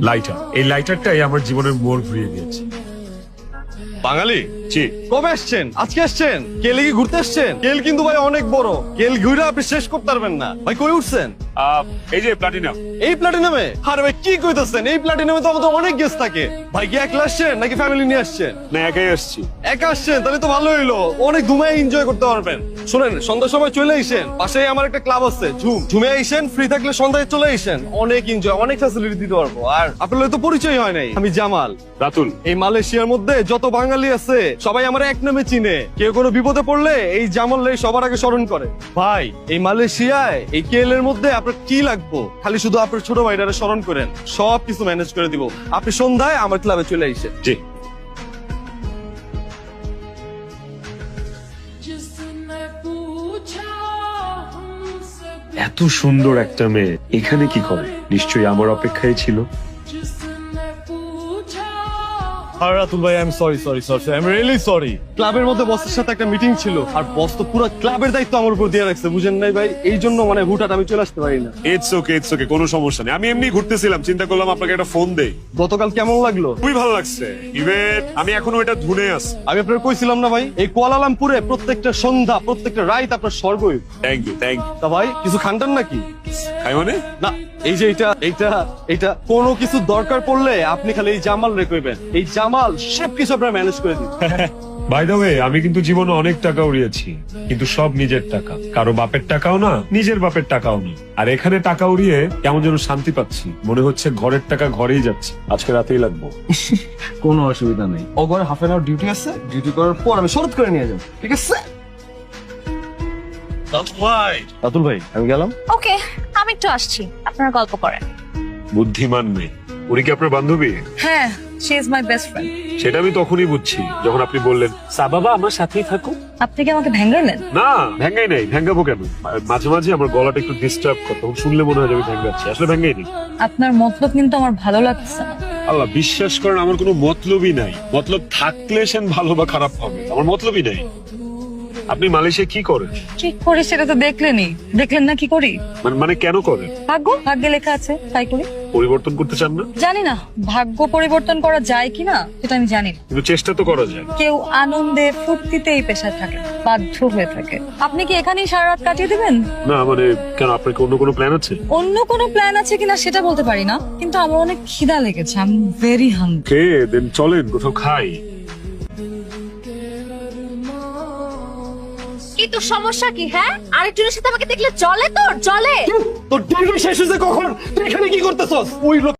Lighter, এই লাইটারটাই আমার জীবনের মোড় ঘুরিয়ে দিয়েছে। বাঙালি জি, কবে আসছেন? আজকে আসছেন? কেলে কি ঘুরতে আসছেন? কেল কিন্তু ভাই অনেক বড়, কেল ঘুরে আপনি শেষ করতে পারবেন না ভাই। কই উঠছেন? এই যে প্লাটিনাম। এই প্লাটিনামে? আরে ভাই কি কইতাছেন? এই প্লাটিনামে তো আমাদের অনেক গেস্ট থাকে ভাই। কি একলা আসছেন নাকি ফ্যামিলি নিয়ে আসছেন? না, একাই আসছি। একা আসছেন? তাহলে তো ভালো হইলো, অনেক ধুমায় এনজয় করতে পারবেন। শুনেন, সন্ধ্যার সময় চলে আইসেন, পাশেই আমার একটা ক্লাব আছে ঝুমে আইসেন, ফ্রি থাকলে সন্ধ্যায় চলে আইসেন, অনেক এনজয়, অনেক ফ্যাসিলিটি দিতে পারবো। আর আপনার তো পরিচয় হয় নাই, আমি জামাল। রাতুল। এই মালয়েশিয়ার মধ্যে যত বাঙালি আছে সবাই আমার এক নামে চিনে। কেউ কোনো বিপদে পড়লে এই জামালরাই সবার আগে স্মরণ করে। ভাই এই মালয়েশিয়ায় এই কেলের মধ্যে আপনার কি লাগবো, খালি শুধু আপনার ছোট ভাইটারে স্মরণ করেন, সব কিছু ম্যানেজ করে দিব। আপনি সন্ধ্যায় আমার ক্লাবে চলে আইসেন। জি। এত সুন্দর একটা মেয়ে এখানে কি করে? নিশ্চয়ই আমার অপেক্ষায় ছিল। আর রাতুল ভাই, I am sorry I am really sorry. ক্লাবের মধ্যে বসের সাথে একটা মিটিং ছিল, আর বস তো পুরো ক্লাবের দায়িত্ব আমার উপর দিয়ে রাখছে, বুঝেন নাই ভাই? এই জন্য মানে হুটহাট আমি চলে আসতে পারি না। ইটস ওকে, কোনো সমস্যা নেই। আমি এমনি ঘুরতেছিলাম, চিন্তা করলাম আপনাকে একটা ফোন দেই। গতকাল কেমন লাগলো? খুবই ভালো লাগছে। ইভেন আমি এখনো এটা ধুনে আছি। আমি আপনার কইছিলাম না ভাই, এই কুয়ালালামপুরে প্রত্যেকটা সন্ধ্যা, প্রত্যেকটা রাত আপনার স্বর্গই। Thank you. তা ভাই কিছু খানটান নাকি? খাই মানে? না, এই যে এইটা কোনো কিছু দরকার পড়লে আপনি খালি এই জামাল রে কইবেন, এই জামাল সবকিছু আপনার ম্যানেজ করে দিবে। বাই দ্য ওয়ে, আমি কিন্তু জীবনে অনেক টাকা উড়িয়েছি, কিন্তু সব নিজের টাকা। কারো বাপের টাকাও না, নিজের বাপের টাকাও না। আর এখানে টাকা উড়িয়ে কেমন যেন শান্তি পাচ্ছি, মনে হচ্ছে ঘরের টাকা ঘরেই যাচ্ছে। আজকে রাতেই লাগবো। কোনো অসুবিধা নেই, ও ঘরে হাফ এন আওয়ার ডিউটি আছে, ডিউটি করার পর আমি শরৎ করে নিয়ে যাবো, ঠিক আছে? রাতুল ভাই আমি গেলাম। ওকে, আমি একটু আসছি, আপনারা গল্প করেন। বুদ্ধিমান মেয়ে। উনি কি আপনার বান্ধবী? হ্যাঁ, she is my best friend. সেটা আমি তখনই বুঝছি যখন আপনি বললেন বাবা আমার সাথেই থাকুক। আপনি কি আমাকে ভেঙ্গাইলেন? না, ভেঙ্গাই নাই। ভেঙ্গাবো কেন? মাঝে মাঝে আমার গলাটা একটু ডিস্টার্ব করতো, তখন শুনলে মনে হয় যে আমি ভেঙ্গাচ্ছি। আসলে ভেঙ্গাই নি। আপনার মতলব কিন্তু আমার ভালো লাগছে না। আল্লাহ বিশ্বাস করেন, আমার কোনো মতলবই নাই। মতলব থাকলে সেন ভালো বা খারাপ হবে, আমার মতলবই নাই। আপনি মালয়েশিয়া কি করেন? কি করি সেটা তো দেখলেনই। দেখলেন না কি করি? মানে কেন করেন? ভাগ্যে লেখা আছে তাই করি। পরিবর্তন করতে চান না? জানি না ভাগ্য পরিবর্তন করা যায় কিনা, সেটা আমি জানি না। কিন্তু চেষ্টা তো করা যায়। কেউ আনন্দে ফুর্তিতে এই পেশায় থাকে, বাধ্য হয়ে থাকে। আপনি কি এখানেই সারা রাত কাটিয়ে দিবেন? না মানে কেন, আপনার কি অন্য কোনো প্ল্যান আছে? অন্য কোনো প্ল্যান আছে কিনা সেটা বলতে পারি না, কিন্তু আমার অনেক খিদা লেগেছে। I am very hungry. Okay then, চলেন কোথাও খাই। কি তোর সমস্যা কি? হ্যাঁ, আরেকজনের সাথে আমাকে দেখলে চলে? তোর চলে? তোর ডিউটি শেষ হয়েছে কখন? তুই এখানে কি করতেছস? ওই লোক